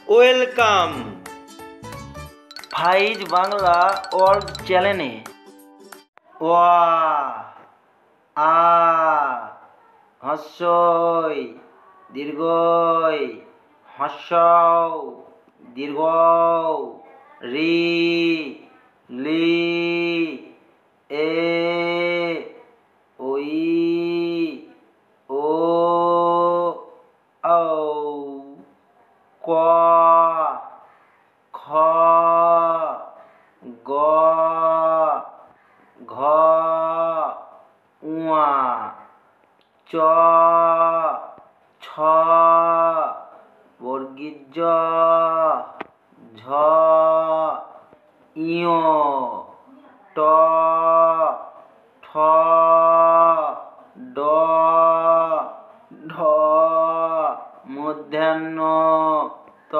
Welcome ফাইজ Bangla world চ্যানেলে। ওয়া আ হস্যই দীর্ঘই হস্যৌ দীর্ঘ রি লি এ ওই ও ঔ ক খ গ ঘ উয়া চ ছ বর্গীয় জ ঝ ইয় ট ঠ ড ঢ মধ্যাহ্ন ত